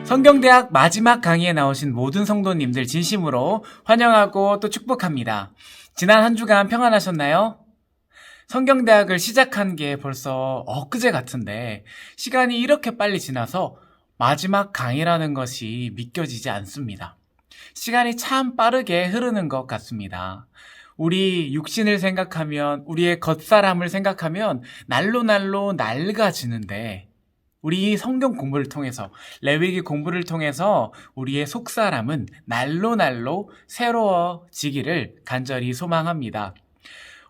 성경대학 마지막 강의에 나오신 모든 성도님들 진심으로 환영하고 또 축복합니다. 지난 한 주간 평안하셨나요? 성경대학을 시작한 게 벌써 엊그제 같은데 시간이 이렇게 빨리 지나서 마지막 강의라는 것이 믿겨지지 않습니다. 시간이 참 빠르게 흐르는 것 같습니다. 우리 육신을 생각하면, 우리의 겉사람을 생각하면 날로 낡아지는데 우리 성경 공부를 통해서, 레위기 공부를 통해서 우리의 속사람은 날로 새로워지기를 간절히 소망합니다.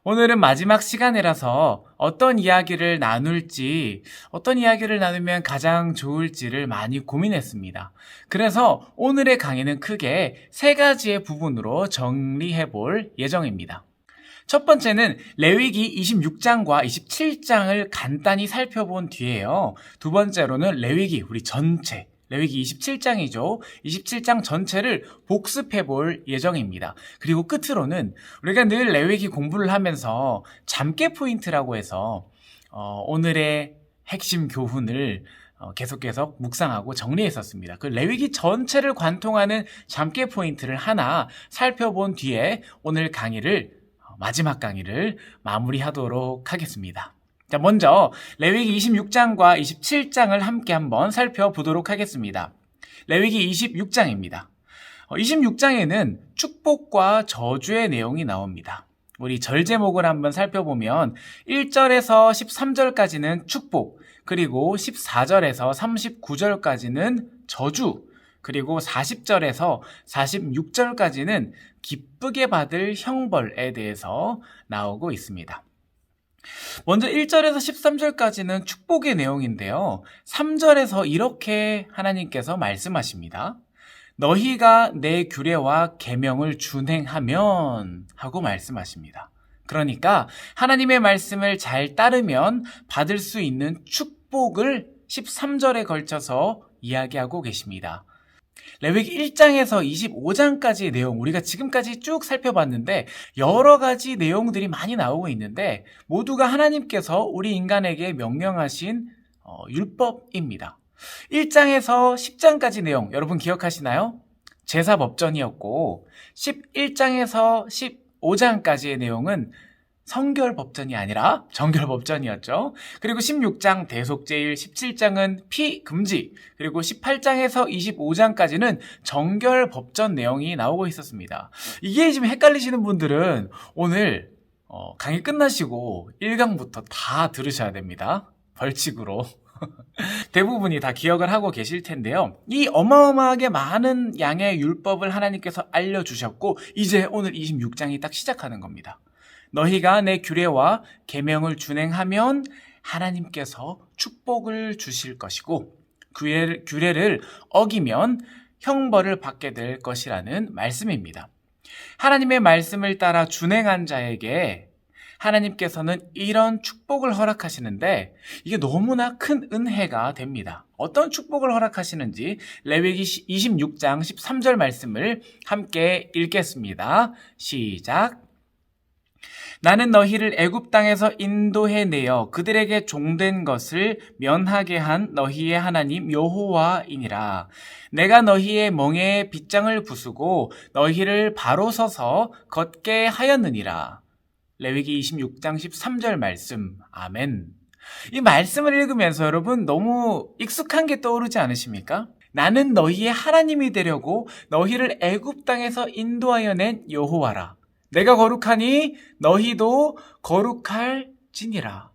오늘은 마지막 시간이라서 어떤 이야기를 나눌지, 어떤 이야기를 나누면 가장 좋을지를 많이 고민했습니다. 그래서 오늘의 강의는 크게 3가지의 부분으로 정리해 볼 예정입니다. 첫 번째는 레위기 26장과 27장을 간단히 살펴본 뒤에요. 두 번째로는 레위기 우리 전체, 레위기 27장이죠. 27장 전체를 복습해 볼 예정입니다. 그리고 끝으로는 우리가 늘 레위기 공부를 하면서 잠깨 포인트라고 해서 오늘의 핵심 교훈을 계속 묵상하고 정리했었습니다. 그 레위기 전체를 관통하는 잠깨 포인트를 하나 살펴본 뒤에 오늘 마지막 강의를 마무리하도록 하겠습니다. 자, 먼저 레위기 26장과 27장을 함께 한번 살펴보도록 하겠습니다. 레위기 26장입니다. 26장에는 축복과 저주의 내용이 나옵니다. 우리 절 제목을 한번 살펴보면 1절에서 13절까지는 축복, 그리고 14절에서 39절까지는 저주, 그리고 40절에서 46절까지는 기쁘게 받을 형벌에 대해서 나오고 있습니다. 먼저 1절에서 13절까지는 축복의 내용인데요. 3절에서 이렇게 하나님께서 말씀하십니다. 너희가 내 규례와 계명을 준행하면 하고 말씀하십니다. 그러니까 하나님의 말씀을 잘 따르면 받을 수 있는 축복을 13절에 걸쳐서 이야기하고 계십니다. 레위기 1장에서 25장까지의 내용, 우리가 지금까지 쭉 살펴봤는데 여러 가지 내용들이 많이 나오고 있는데 모두가 하나님께서 우리 인간에게 명령하신 율법입니다. 1장에서 10장까지 내용 여러분 기억하시나요? 제사법전이었고 11장에서 15장까지의 내용은 성결법전이 아니라 정결법전이었죠. 그리고 16장 대속제일, 17장은 피금지, 그리고 18장에서 25장까지는 정결법전 내용이 나오고 있었습니다. 이게 지금 헷갈리시는 분들은 오늘 강의 끝나시고 1강부터 다 들으셔야 됩니다. 벌칙으로. 대부분이 다 기억을 하고 계실 텐데요. 이 어마어마하게 많은 양의 율법을 하나님께서 알려주셨고 이제 오늘 26장이 딱 시작하는 겁니다. 너희가 내 규례와 계명을 준행하면 하나님께서 축복을 주실 것이고 규례를 어기면 형벌을 받게 될 것이라는 말씀입니다. 하나님의 말씀을 따라 준행한 자에게 하나님께서는 이런 축복을 허락하시는데 이게 너무나 큰 은혜가 됩니다. 어떤 축복을 허락하시는지 레위기 26장 13절 말씀을 함께 읽겠습니다. 시작. 나는 너희를 애굽 땅에서 인도해내어 그들에게 종된 것을 면하게 한 너희의 하나님 여호와이니라. 내가 너희의 멍에에 빗장을 부수고 너희를 바로 서서 걷게 하였느니라. 레위기 26장 13절 말씀. 아멘. 이 말씀을 읽으면서 여러분 너무 익숙한 게 떠오르지 않으십니까? 나는 너희의 하나님이 되려고 너희를 애굽 땅에서 인도하여 낸 여호와라. 내가 거룩하니 너희도 거룩할지니라.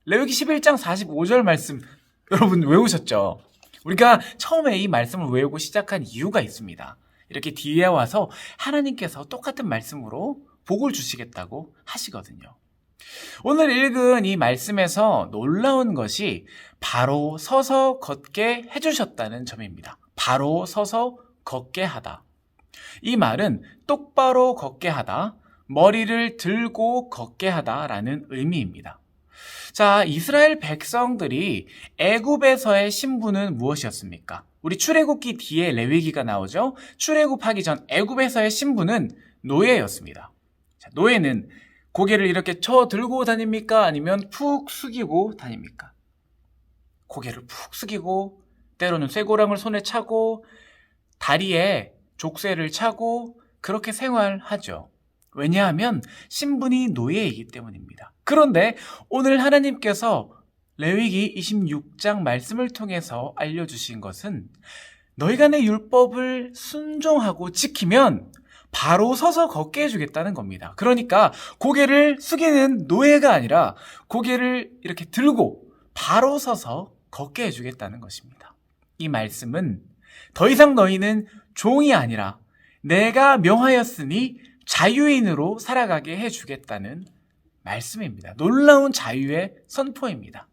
레위기 11장 45절 말씀 여러분 외우셨죠? 우리가 처음에 이 말씀을 외우고 시작한 이유가 있습니다. 이렇게 뒤에 와서 하나님께서 똑같은 말씀으로 복을 주시겠다고 하시거든요. 오늘 읽은 이 말씀에서 놀라운 것이 바로 서서 걷게 해주셨다는 점입니다. 바로 서서 걷게 하다. 이 말은 똑바로 걷게 하다, 머리를 들고 걷게 하다라는 의미입니다. 자, 이스라엘 백성들이 애굽에서의 신분은 무엇이었습니까? 우리 출애굽기 뒤에 레위기가 나오죠. 출애굽하기 전 애굽에서의 신분은 노예였습니다. 자, 노예는 고개를 이렇게 쳐 들고 다닙니까? 아니면 푹 숙이고 다닙니까? 고개를 푹 숙이고 때로는 쇠고랑을 손에 차고 다리에 족쇄를 차고 그렇게 생활하죠. 왜냐하면 신분이 노예이기 때문입니다. 그런데 오늘 하나님께서 레위기 26장 말씀을 통해서 알려주신 것은 너희가 내 율법을 순종하고 지키면 바로 서서 걷게 해주겠다는 겁니다. 그러니까 고개를 숙이는 노예가 아니라 고개를 이렇게 들고 바로 서서 걷게 해주겠다는 것입니다. 이 말씀은 더 이상 너희는 종이 아니라 내가 명하였으니 자유인으로 살아가게 해주겠다는 말씀입니다. 놀라운 자유의 선포입니다.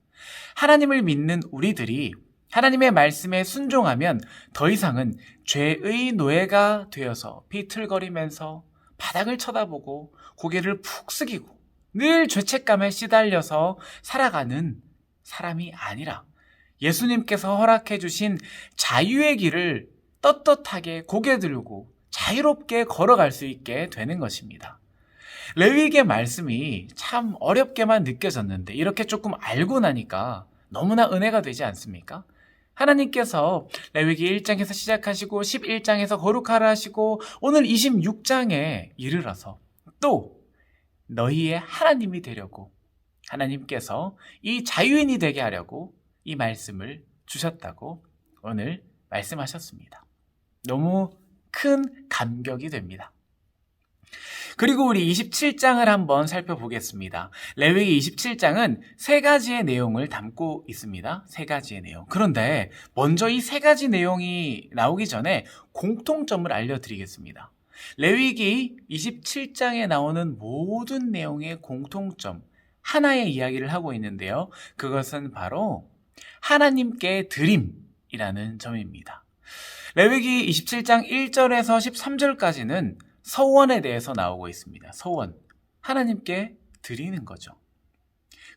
하나님을 믿는 우리들이 하나님의 말씀에 순종하면 더 이상은 죄의 노예가 되어서 비틀거리면서 바닥을 쳐다보고 고개를 푹 숙이고 늘 죄책감에 시달려서 살아가는 사람이 아니라 예수님께서 허락해 주신 자유의 길을 떳떳하게 고개 들고 자유롭게 걸어갈 수 있게 되는 것입니다. 레위기의 말씀이 참 어렵게만 느껴졌는데 이렇게 조금 알고 나니까 너무나 은혜가 되지 않습니까? 하나님께서 레위기 1장에서 시작하시고 11장에서 거룩하라 하시고 오늘 26장에 이르러서 또 너희의 하나님이 되려고 하나님께서 이 자유인이 되게 하려고 이 말씀을 주셨다고 오늘 말씀하셨습니다. 너무 큰 감격이 됩니다. 그리고 우리 27장을 한번 살펴보겠습니다. 레위기 27장은 세 가지의 내용을 담고 있습니다. 세 가지의 내용. 그런데 먼저 이 세 가지 내용이 나오기 전에 공통점을 알려드리겠습니다. 레위기 27장에 나오는 모든 내용의 공통점, 하나의 이야기를 하고 있는데요. 그것은 바로 하나님께 드림이라는 점입니다. 레위기 27장 1절에서 13절까지는 서원에 대해서 나오고 있습니다. 서원, 하나님께 드리는 거죠.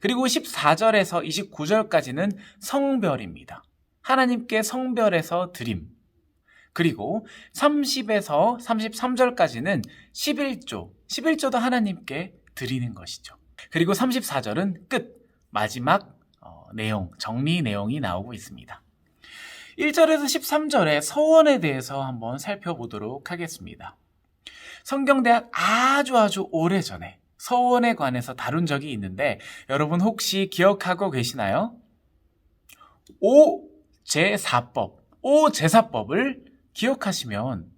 그리고 14절에서 29절까지는 성별입니다. 하나님께 성별해서 드림. 그리고 30에서 33절까지는 11조도 하나님께 드리는 것이죠. 그리고 34절은 끝, 마지막 내용, 정리 내용이 나오고 있습니다. 1절에서 13절의 서원에 대해서 한번 살펴보도록 하겠습니다. 성경대학 아주 오래전에 서원에 관해서 다룬 적이 있는데 여러분 혹시 기억하고 계시나요? 오제사법을 기억하시면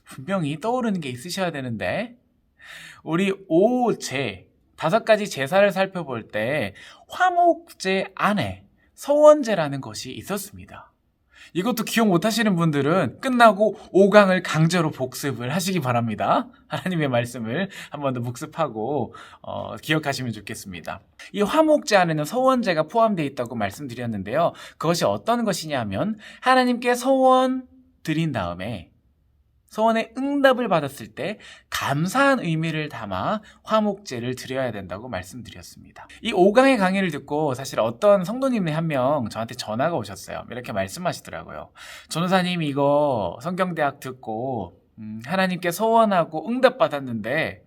분명히 떠오르는 게 있으셔야 되는데 우리 다섯 가지 제사를 살펴볼 때 화목제 안에 서원제라는 것이 있었습니다. 이것도 기억 못하시는 분들은 끝나고 5강을 강제로 복습을 하시기 바랍니다. 하나님의 말씀을 한 번 더 복습하고 기억하시면 좋겠습니다. 이 화목제 안에는 서원제가 포함되어 있다고 말씀드렸는데요. 그것이 어떤 것이냐면 하나님께 서원 드린 다음에 서원의 응답을 받았을 때 감사한 의미를 담아 화목제를 드려야 된다고 말씀드렸습니다. 이 5강의 강의를 듣고 사실 어떤 성도님이 한 명 저한테 전화가 오셨어요. 이렇게 말씀하시더라고요. 전도사님 이거 성경대학 듣고 하나님께 서원하고 응답 받았는데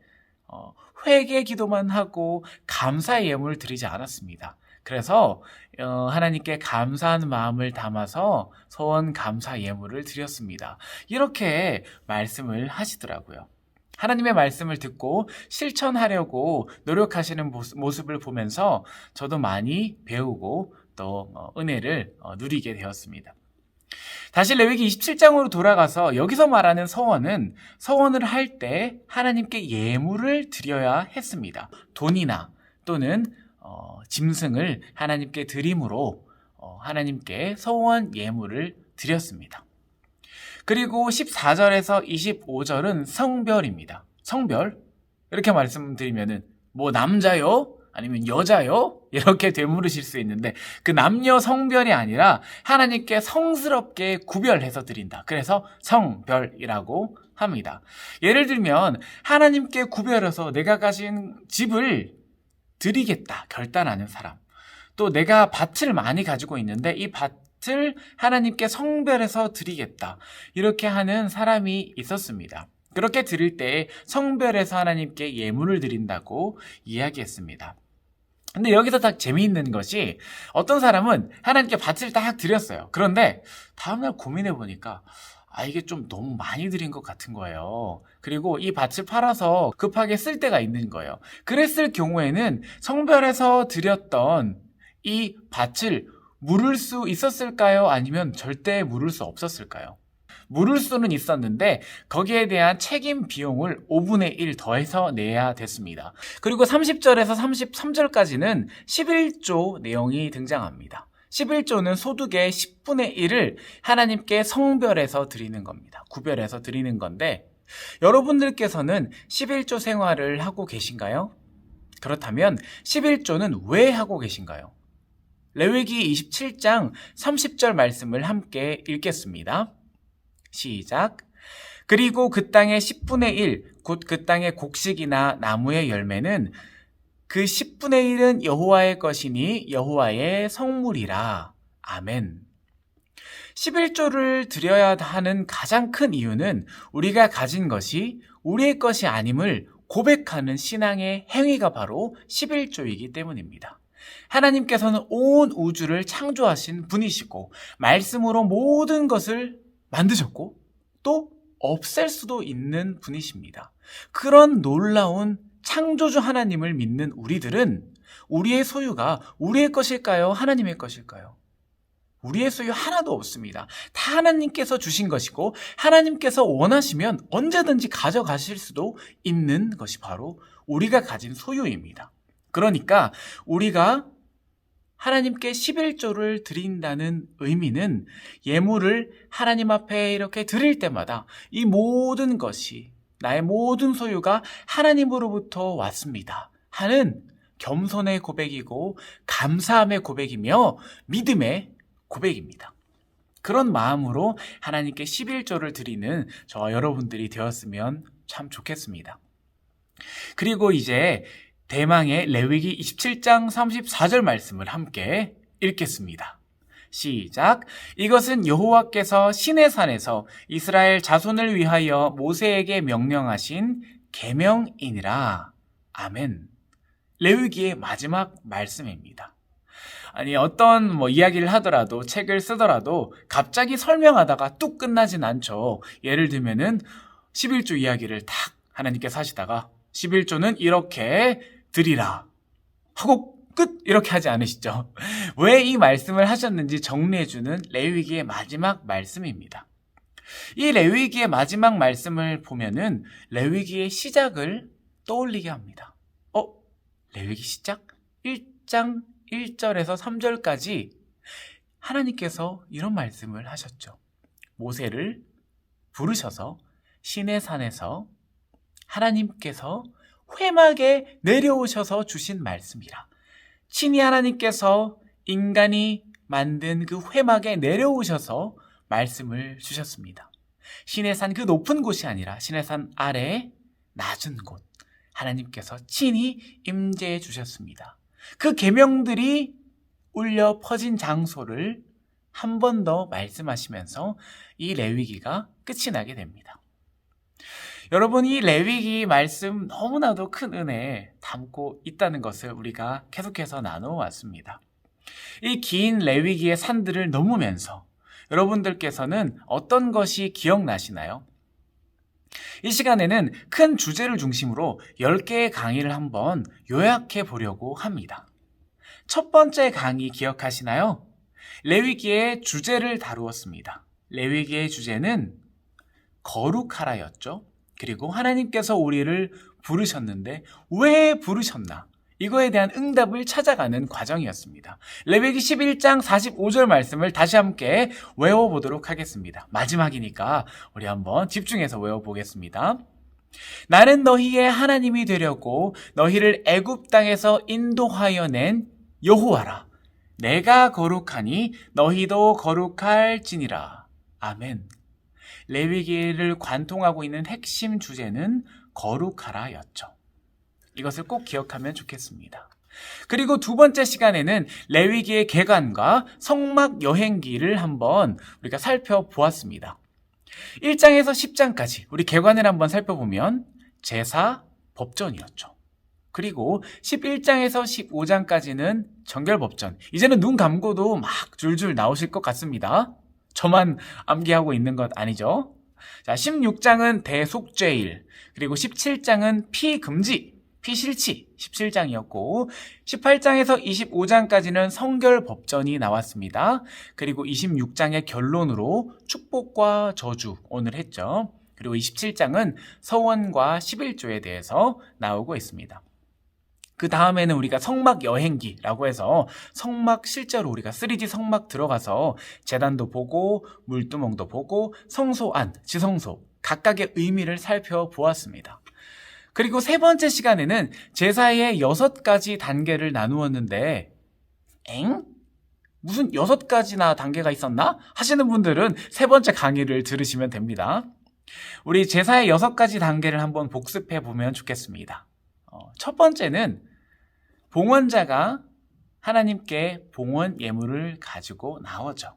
회개 기도만 하고 감사의 예물을 드리지 않았습니다. 그래서 하나님께 감사한 마음을 담아서 서원 감사 예물을 드렸습니다. 이렇게 말씀을 하시더라고요. 하나님의 말씀을 듣고 실천하려고 노력하시는 모습을 보면서 저도 많이 배우고 또 은혜를 누리게 되었습니다. 다시 레위기 27장으로 돌아가서 여기서 말하는 서원은 서원을 할 때 하나님께 예물을 드려야 했습니다. 돈이나 또는 짐승을 하나님께 드림으로 하나님께 서원 예물을 드렸습니다. 그리고 14절에서 25절은 성별입니다. 성별 이렇게 말씀드리면은 뭐 남자요? 아니면 여자요? 이렇게 되물으실 수 있는데 그 남녀 성별이 아니라 하나님께 성스럽게 구별해서 드린다. 그래서 성별이라고 합니다. 예를 들면 하나님께 구별해서 내가 가진 집을 드리겠다 결단하는 사람, 또 내가 밭을 많이 가지고 있는데 이 밭을 하나님께 성별해서 드리겠다 이렇게 하는 사람이 있었습니다. 그렇게 드릴 때 성별해서 하나님께 예물을 드린다고 이야기했습니다. 근데 여기서 딱 재미있는 것이 어떤 사람은 하나님께 밭을 딱 드렸어요. 그런데 다음날 고민해 보니까 이게 좀 너무 많이 드린 것 같은 거예요. 그리고 이 밭을 팔아서 급하게 쓸 때가 있는 거예요. 그랬을 경우에는 성별에서 드렸던 이 밭을 물을 수 있었을까요? 아니면 절대 물을 수 없었을까요? 물을 수는 있었는데 거기에 대한 책임 비용을 5분의 1 더해서 내야 됐습니다. 그리고 30절에서 33절까지는 11조 내용이 등장합니다. 11조는 소득의 10분의 1을 하나님께 성별해서 드리는 겁니다. 구별해서 드리는 건데 여러분들께서는 11조 생활을 하고 계신가요? 그렇다면 11조는 왜 하고 계신가요? 레위기 27장 30절 말씀을 함께 읽겠습니다. 시작. 그리고 그 땅의 10분의 1, 곧 그 땅의 곡식이나 나무의 열매는 그 10분의 1은 여호와의 것이니 여호와의 성물이라. 아멘. 11조를 드려야 하는 가장 큰 이유는 우리가 가진 것이 우리의 것이 아님을 고백하는 신앙의 행위가 바로 11조이기 때문입니다. 하나님께서는 온 우주를 창조하신 분이시고 말씀으로 모든 것을 만드셨고 또 없앨 수도 있는 분이십니다. 그런 놀라운 창조주 하나님을 믿는 우리들은 우리의 소유가 우리의 것일까요? 하나님의 것일까요? 우리의 소유 하나도 없습니다. 다 하나님께서 주신 것이고 하나님께서 원하시면 언제든지 가져가실 수도 있는 것이 바로 우리가 가진 소유입니다. 그러니까 우리가 하나님께 11조를 드린다는 의미는 예물을 하나님 앞에 이렇게 드릴 때마다 이 모든 것이 나의 모든 소유가 하나님으로부터 왔습니다 하는 겸손의 고백이고 감사함의 고백이며 믿음의 고백입니다. 그런 마음으로 하나님께 11조를 드리는 저와 여러분들이 되었으면 참 좋겠습니다. 그리고 이제 대망의 레위기 27장 34절 말씀을 함께 읽겠습니다. 시작. 이것은 여호와께서 시내산에서 이스라엘 자손을 위하여 모세에게 명령하신 계명이니라. 아멘. 레위기의 마지막 말씀입니다. 아니 어떤 이야기를 하더라도 책을 쓰더라도 갑자기 설명하다가 뚝 끝나진 않죠. 예를 들면은 11조 이야기를 탁 하나님께서 하시다가 11조는 이렇게 드리라 하고 끝 이렇게 하지 않으시죠? 왜 이 말씀을 하셨는지 정리해주는 레위기의 마지막 말씀입니다. 이 레위기의 마지막 말씀을 보면은 레위기의 시작을 떠올리게 합니다. 레위기 시작? 1장 1절에서 3절까지 하나님께서 이런 말씀을 하셨죠. 모세를 부르셔서 시내산에서 하나님께서 회막에 내려오셔서 주신 말씀이라. 친히 하나님께서 인간이 만든 그 회막에 내려오셔서 말씀을 주셨습니다. 시내산 그 높은 곳이 아니라 시내산 아래 낮은 곳 하나님께서 친히 임재해 주셨습니다. 그 계명들이 울려 퍼진 장소를 한 번 더 말씀하시면서 이 레위기가 끝이 나게 됩니다. 여러분, 이 레위기 말씀 너무나도 큰 은혜 담고 있다는 것을 우리가 계속해서 나눠왔습니다. 이 긴 레위기의 산들을 넘으면서 여러분들께서는 어떤 것이 기억나시나요? 이 시간에는 큰 주제를 중심으로 10개의 강의를 한번 요약해 보려고 합니다. 첫 번째 강의 기억하시나요? 레위기의 주제를 다루었습니다. 레위기의 주제는 거룩하라였죠. 그리고 하나님께서 우리를 부르셨는데 왜 부르셨나? 이거에 대한 응답을 찾아가는 과정이었습니다. 레위기 11장 45절 말씀을 다시 함께 외워보도록 하겠습니다. 마지막이니까 우리 한번 집중해서 외워보겠습니다. 나는 너희의 하나님이 되려고 너희를 애굽 땅에서 인도하여 낸 여호와라. 내가 거룩하니 너희도 거룩할지니라. 아멘. 레위기를 관통하고 있는 핵심 주제는 거룩하라였죠. 이것을 꼭 기억하면 좋겠습니다. 그리고 두 번째 시간에는 레위기의 개관과 성막 여행기를 한번 우리가 살펴보았습니다. 1장에서 10장까지 우리 개관을 한번 살펴보면 제사 법전이었죠. 그리고 11장에서 15장까지는 정결법전. 이제는 눈 감고도 막 줄줄 나오실 것 같습니다. 저만 암기하고 있는 것 아니죠? 자, 16장은 대속죄일, 그리고 17장은 피금지, 피실치 17장이었고 18장에서 25장까지는 성결법전이 나왔습니다. 그리고 26장의 결론으로 축복과 저주 오늘 했죠. 그리고 27장은 서원과 11조에 대해서 나오고 있습니다. 그 다음에는 우리가 성막 여행기라고 해서 성막 실제로 우리가 3D 성막 들어가서 제단도 보고 물두멍도 보고 성소 안, 지성소 각각의 의미를 살펴보았습니다. 그리고 세 번째 시간에는 제사의 6가지 단계를 나누었는데 무슨 6가지나 단계가 있었나? 하시는 분들은 세 번째 강의를 들으시면 됩니다. 우리 제사의 6가지 단계를 한번 복습해 보면 좋겠습니다. 첫 번째는 봉헌자가 하나님께 봉헌 예물을 가지고 나오죠.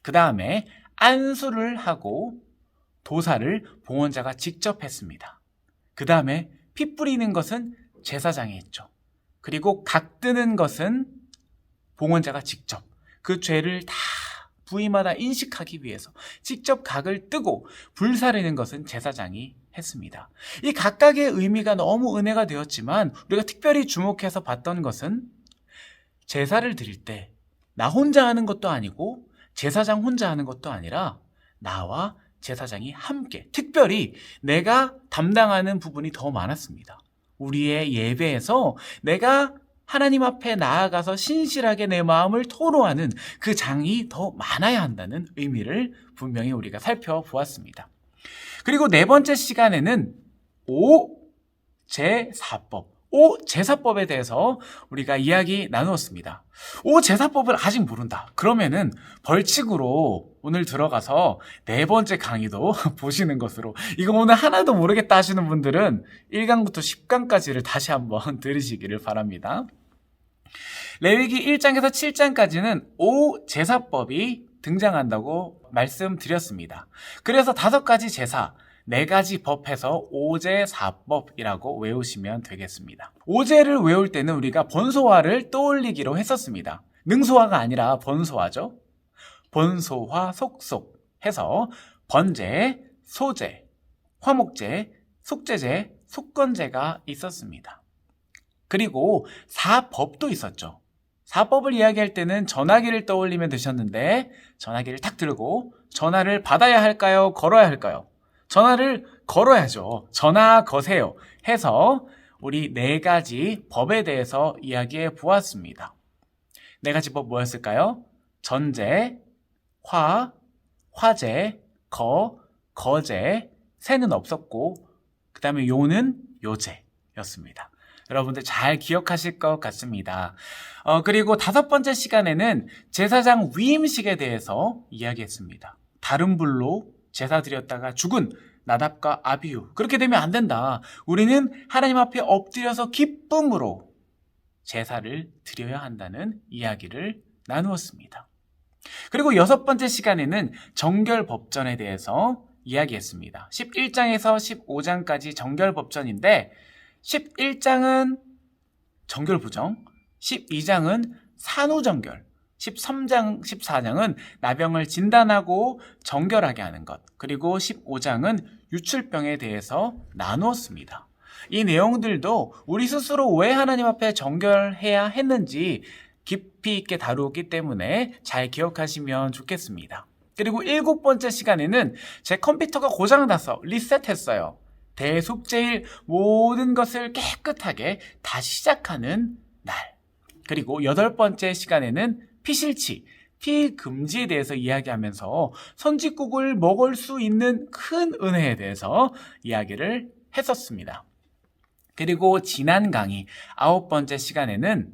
그 다음에 안수를 하고 도사를 봉헌자가 직접 했습니다. 그 다음에 피 뿌리는 것은 제사장이 했죠. 그리고 각 뜨는 것은 봉헌자가 직접 그 죄를 다 부위마다 인식하기 위해서 직접 각을 뜨고 불사르는 것은 제사장이 했습니다. 이 각각의 의미가 너무 은혜가 되었지만 우리가 특별히 주목해서 봤던 것은 제사를 드릴 때 나 혼자 하는 것도 아니고 제사장 혼자 하는 것도 아니라 나와 제사장이 함께 특별히 내가 담당하는 부분이 더 많았습니다. 우리의 예배에서 내가 하나님 앞에 나아가서 신실하게 내 마음을 토로하는 그 장이 더 많아야 한다는 의미를 분명히 우리가 살펴보았습니다. 그리고 네 번째 시간에는 오제사법, 오제사법에 대해서 우리가 이야기 나누었습니다. 오제사법을 아직 모른다. 그러면은 벌칙으로 오늘 들어가서 네 번째 강의도 보시는 것으로, 이거 오늘 하나도 모르겠다 하시는 분들은 1강부터 10강까지를 다시 한번 들으시기를 바랍니다. 레위기 1장에서 7장까지는 오제사법이 등장한다고 말씀드렸습니다. 그래서 5가지 제사, 4가지 법해서 오제사법이라고 외우시면 되겠습니다. 오제를 외울 때는 우리가 번소화를 떠올리기로 했었습니다. 능소화가 아니라 번소화죠. 번소화 속속 해서 번제, 소제, 화목제, 속제제, 속건제가 있었습니다. 그리고 사법도 있었죠. 사법을 이야기할 때는 전화기를 떠올리면 되셨는데 전화기를 탁 들고 전화를 받아야 할까요? 걸어야 할까요? 전화를 걸어야죠. 전화 거세요 해서 우리 4가지 법에 대해서 이야기해 보았습니다. 4가지 법 뭐였을까요? 전제, 화제, 거제, 세는 없었고 그 다음에 요는 요제였습니다. 여러분들 잘 기억하실 것 같습니다. 그리고 5번째 시간에는 제사장 위임식에 대해서 이야기했습니다. 다른 불로 제사 드렸다가 죽은 나답과 아비후, 그렇게 되면 안 된다. 우리는 하나님 앞에 엎드려서 기쁨으로 제사를 드려야 한다는 이야기를 나누었습니다. 그리고 6번째 시간에는 정결법전에 대해서 이야기했습니다. 11장에서 15장까지 정결법전인데 11장은 정결부정, 12장은 산후정결, 13장, 14장은 나병을 진단하고 정결하게 하는 것, 그리고 15장은 유출병에 대해서 나누었습니다. 이 내용들도 우리 스스로 왜 하나님 앞에 정결해야 했는지 깊이 있게 다루었기 때문에 잘 기억하시면 좋겠습니다. 그리고 7번째 시간에는 제 컴퓨터가 고장나서 리셋했어요. 대속죄일 모든 것을 깨끗하게 다시 시작하는 날. 그리고 8번째 시간에는 피실치, 피금지에 대해서 이야기하면서 선지국을 먹을 수 있는 큰 은혜에 대해서 이야기를 했었습니다. 그리고 지난 강의 9번째 시간에는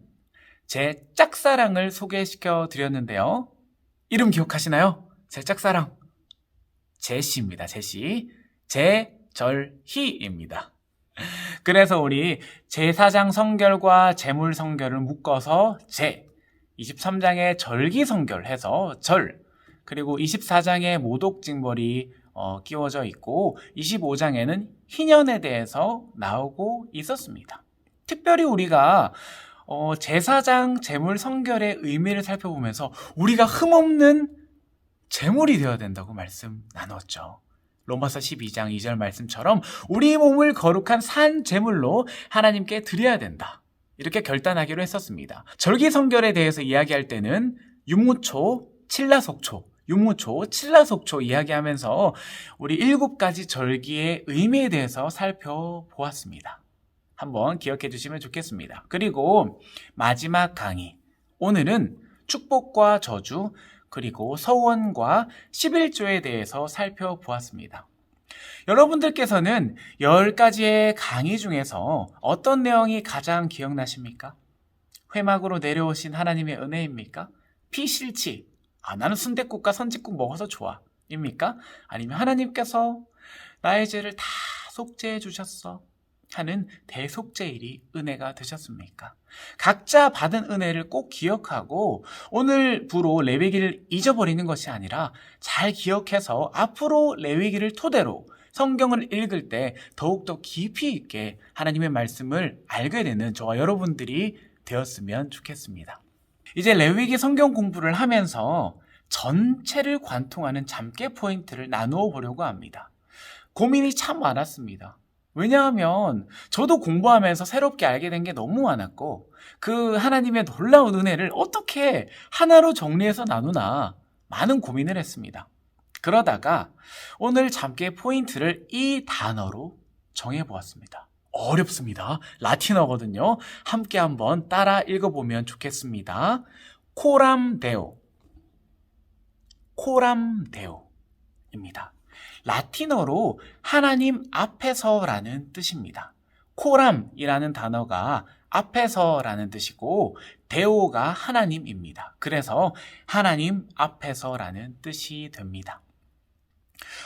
제 짝사랑을 소개시켜 드렸는데요. 이름 기억하시나요? 제 짝사랑. 제시입니다. 제시. 제절희입니다. 그래서 우리 제사장 성결과 제물 성결을 묶어서 23장에 절기 성결해서 절, 그리고 24장에 모독 징벌이 끼워져 있고 25장에는 희년에 대해서 나오고 있었습니다. 특별히 우리가 제사장 제물 성결의 의미를 살펴보면서 우리가 흠없는 제물이 되어야 된다고 말씀 나눴죠. 로마서 12장 2절 말씀처럼 우리 몸을 거룩한 산 제물로 하나님께 드려야 된다. 이렇게 결단하기로 했었습니다. 절기 성결에 대해서 이야기할 때는 유무초, 칠라속초, 유무초, 칠라속초 이야기하면서 우리 7가지 절기의 의미에 대해서 살펴보았습니다. 한번 기억해 주시면 좋겠습니다. 그리고 마지막 강의, 오늘은 축복과 저주, 그리고 서원과 11조에 대해서 살펴보았습니다. 여러분들께서는 10가지의 강의 중에서 어떤 내용이 가장 기억나십니까? 회막으로 내려오신 하나님의 은혜입니까? 피실치, 나는 순댓국과 선짓국 먹어서 좋아 입니까? 아니면 하나님께서 나의 죄를 다 속죄해 주셨어 하는 대속죄일이 은혜가 되셨습니까? 각자 받은 은혜를 꼭 기억하고 오늘부로 레위기를 잊어버리는 것이 아니라 잘 기억해서 앞으로 레위기를 토대로 성경을 읽을 때 더욱더 깊이 있게 하나님의 말씀을 알게 되는 저와 여러분들이 되었으면 좋겠습니다. 이제 레위기 성경 공부를 하면서 전체를 관통하는 잠깨 포인트를 나누어 보려고 합니다. 고민이 참 많았습니다. 왜냐하면 저도 공부하면서 새롭게 알게 된 게 너무 많았고 그 하나님의 놀라운 은혜를 어떻게 하나로 정리해서 나누나 많은 고민을 했습니다. 그러다가 오늘 잠깨 포인트를 이 단어로 정해보았습니다. 어렵습니다. 라틴어거든요. 함께 한번 따라 읽어보면 좋겠습니다. 코람데오, 코람데오입니다. 라틴어로 하나님 앞에서라는 뜻입니다. 코람이라는 단어가 앞에서라는 뜻이고 데오가 하나님입니다. 그래서 하나님 앞에서라는 뜻이 됩니다.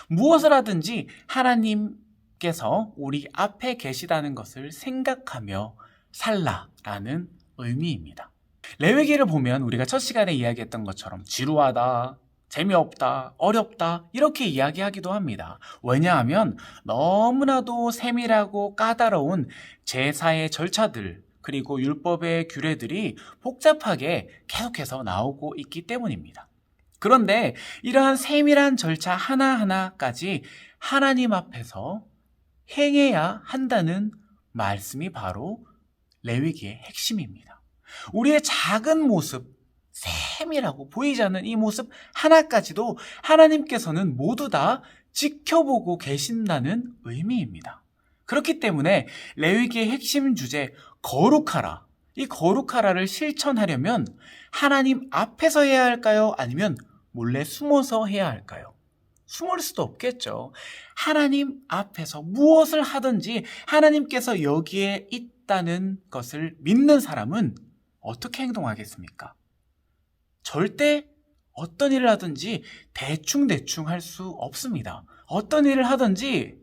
무엇을 하든지 하나님께서 우리 앞에 계시다는 것을 생각하며 살라라는 의미입니다. 레위기를 보면 우리가 첫 시간에 이야기했던 것처럼 지루하다, 재미없다, 어렵다 이렇게 이야기하기도 합니다. 왜냐하면 너무나도 세밀하고 까다로운 제사의 절차들 그리고 율법의 규례들이 복잡하게 계속해서 나오고 있기 때문입니다. 그런데 이러한 세밀한 절차 하나하나까지 하나님 앞에서 행해야 한다는 말씀이 바로 레위기의 핵심입니다. 우리의 작은 모습, 세밀하고 보이지 않는 이 모습 하나까지도 하나님께서는 모두 다 지켜보고 계신다는 의미입니다. 그렇기 때문에 레위기의 핵심 주제 거룩하라, 이 거룩하라를 실천하려면 하나님 앞에서 해야 할까요? 아니면 몰래 숨어서 해야 할까요? 숨을 수도 없겠죠. 하나님 앞에서 무엇을 하든지 하나님께서 여기에 있다는 것을 믿는 사람은 어떻게 행동하겠습니까? 절대 어떤 일을 하든지 대충대충 할 수 없습니다. 어떤 일을 하든지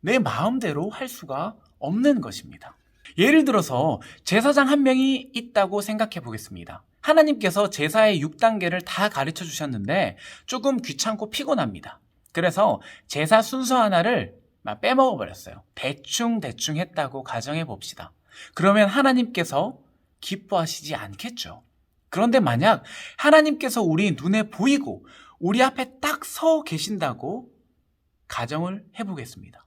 내 마음대로 할 수가 없는 것입니다. 예를 들어서 제사장 한 명이 있다고 생각해 보겠습니다. 하나님께서 제사의 6단계를 다 가르쳐 주셨는데 조금 귀찮고 피곤합니다. 그래서 제사 순서 하나를 빼먹어 버렸어요. 대충 했다고 가정해 봅시다. 그러면 하나님께서 기뻐하시지 않겠죠. 그런데 만약 하나님께서 우리 눈에 보이고 우리 앞에 딱 서 계신다고 가정을 해보겠습니다.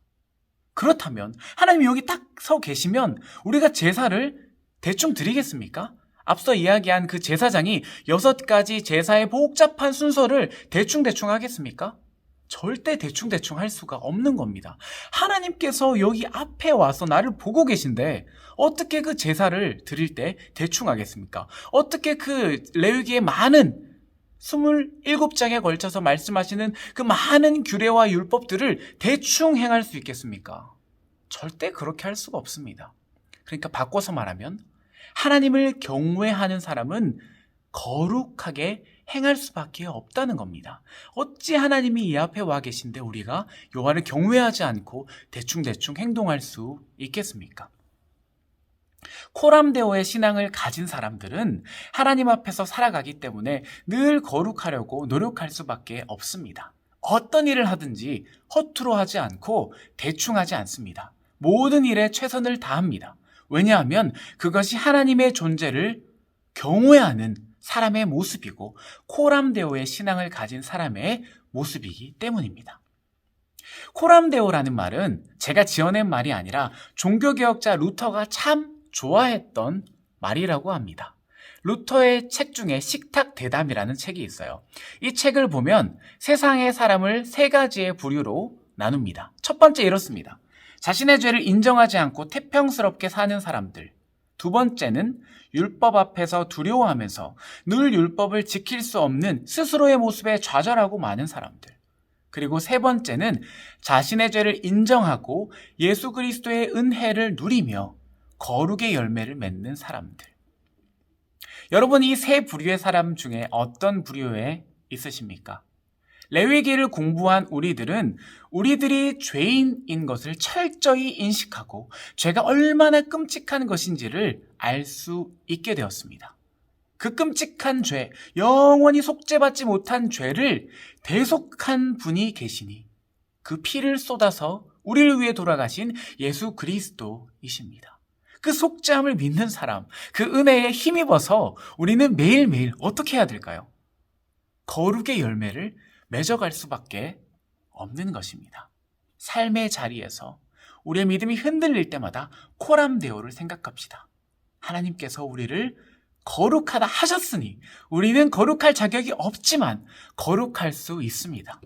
그렇다면 하나님이 여기 딱 서 계시면 우리가 제사를 대충 드리겠습니까? 앞서 이야기한 그 제사장이 6가지 제사의 복잡한 순서를 대충 하겠습니까? 절대 대충 할 수가 없는 겁니다. 하나님께서 여기 앞에 와서 나를 보고 계신데 어떻게 그 제사를 드릴 때 대충 하겠습니까? 어떻게 그 레위기의 많은 27장에 걸쳐서 말씀하시는 그 많은 규례와 율법들을 대충 행할 수 있겠습니까? 절대 그렇게 할 수가 없습니다. 그러니까 바꿔서 말하면 하나님을 경외하는 사람은 거룩하게 행할 수밖에 없다는 겁니다. 어찌 하나님이 이 앞에 와 계신데 우리가 여호와를 경외하지 않고 대충 행동할 수 있겠습니까? 코람데오의 신앙을 가진 사람들은 하나님 앞에서 살아가기 때문에 늘 거룩하려고 노력할 수밖에 없습니다. 어떤 일을 하든지 허투루 하지 않고 대충 하지 않습니다. 모든 일에 최선을 다합니다. 왜냐하면 그것이 하나님의 존재를 경외하는 사람의 모습이고 코람데오의 신앙을 가진 사람의 모습이기 때문입니다. 코람데오라는 말은 제가 지어낸 말이 아니라 종교개혁자 루터가 참 좋아했던 말이라고 합니다. 루터의 책 중에 식탁대담이라는 책이 있어요. 이 책을 보면 세상의 사람을 세 가지의 부류로 나눕니다. 첫 번째 이렇습니다. 자신의 죄를 인정하지 않고 태평스럽게 사는 사람들. 두 번째는 율법 앞에서 두려워하면서 늘 율법을 지킬 수 없는 스스로의 모습에 좌절하고 많은 사람들. 그리고 세 번째는 자신의 죄를 인정하고 예수 그리스도의 은혜를 누리며 거룩의 열매를 맺는 사람들. 여러분, 이 세 부류의 사람 중에 어떤 부류에 있으십니까? 레위기를 공부한 우리들은 우리들이 죄인인 것을 철저히 인식하고 죄가 얼마나 끔찍한 것인지를 알 수 있게 되었습니다. 그 끔찍한 죄, 영원히 속죄받지 못한 죄를 대속한 분이 계시니 그 피를 쏟아서 우리를 위해 돌아가신 예수 그리스도이십니다. 그 속죄함을 믿는 사람, 그 은혜에 힘입어서 우리는 매일매일 어떻게 해야 될까요? 거룩의 열매를 맺어갈 수밖에 없는 것입니다. 삶의 자리에서 우리의 믿음이 흔들릴 때마다 코람데오를 생각합시다. 하나님께서 우리를 거룩하다 하셨으니 우리는 거룩할 자격이 없지만 거룩할 수 있습니다.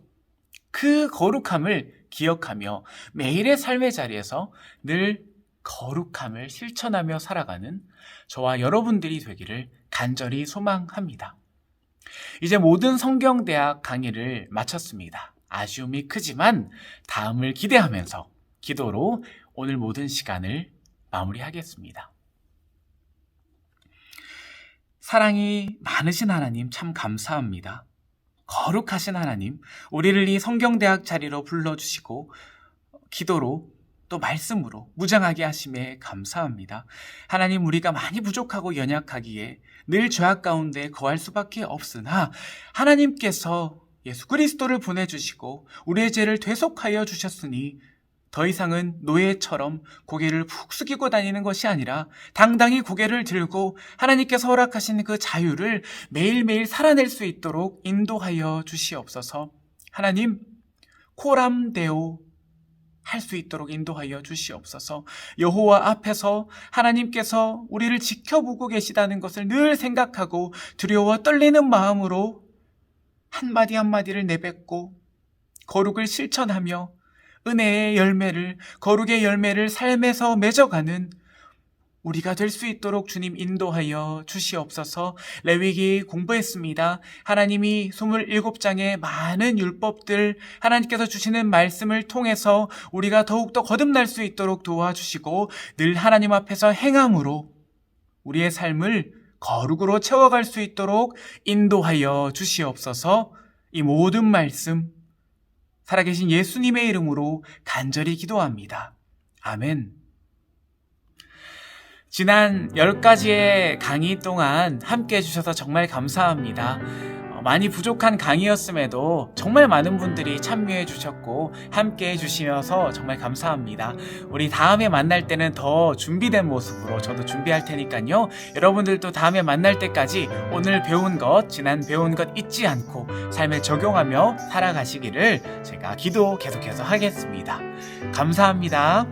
그 거룩함을 기억하며 매일의 삶의 자리에서 늘 거룩함을 실천하며 살아가는 저와 여러분들이 되기를 간절히 소망합니다. 이제 모든 성경대학 강의를 마쳤습니다. 아쉬움이 크지만 다음을 기대하면서 기도로 오늘 모든 시간을 마무리하겠습니다. 사랑이 많으신 하나님 참 감사합니다. 거룩하신 하나님, 우리를 이 성경대학 자리로 불러주시고 기도로 또 말씀으로 무장하게 하심에 감사합니다. 하나님, 우리가 많이 부족하고 연약하기에 늘 죄악 가운데 거할 수밖에 없으나 하나님께서 예수 그리스도를 보내주시고 우리의 죄를 되속하여 주셨으니 더 이상은 노예처럼 고개를 푹 숙이고 다니는 것이 아니라 당당히 고개를 들고 하나님께서 허락하신 그 자유를 매일매일 살아낼 수 있도록 인도하여 주시옵소서. 하나님, 코람데오 할 수 있도록 인도하여 주시옵소서. 여호와 앞에서 하나님께서 우리를 지켜보고 계시다는 것을 늘 생각하고 두려워 떨리는 마음으로 한마디 한마디를 내뱉고 거룩을 실천하며 은혜의 열매를, 거룩의 열매를 삶에서 맺어가는 우리가 될 수 있도록 주님 인도하여 주시옵소서. 레위기 공부했습니다. 하나님이 27장의 많은 율법들, 하나님께서 주시는 말씀을 통해서 우리가 더욱더 거듭날 수 있도록 도와주시고 늘 하나님 앞에서 행함으로 우리의 삶을 거룩으로 채워갈 수 있도록 인도하여 주시옵소서. 이 모든 말씀 살아계신 예수님의 이름으로 간절히 기도합니다. 아멘. 지난 10가지의 강의 동안 함께 해주셔서 정말 감사합니다. 많이 부족한 강의였음에도 정말 많은 분들이 참여해 주셨고 함께 해주시면서 정말 감사합니다. 우리 다음에 만날 때는 더 준비된 모습으로 저도 준비할 테니까요. 여러분들도 다음에 만날 때까지 오늘 배운 것, 지난 배운 것 잊지 않고 삶에 적용하며 살아가시기를 제가 기도 계속해서 하겠습니다. 감사합니다.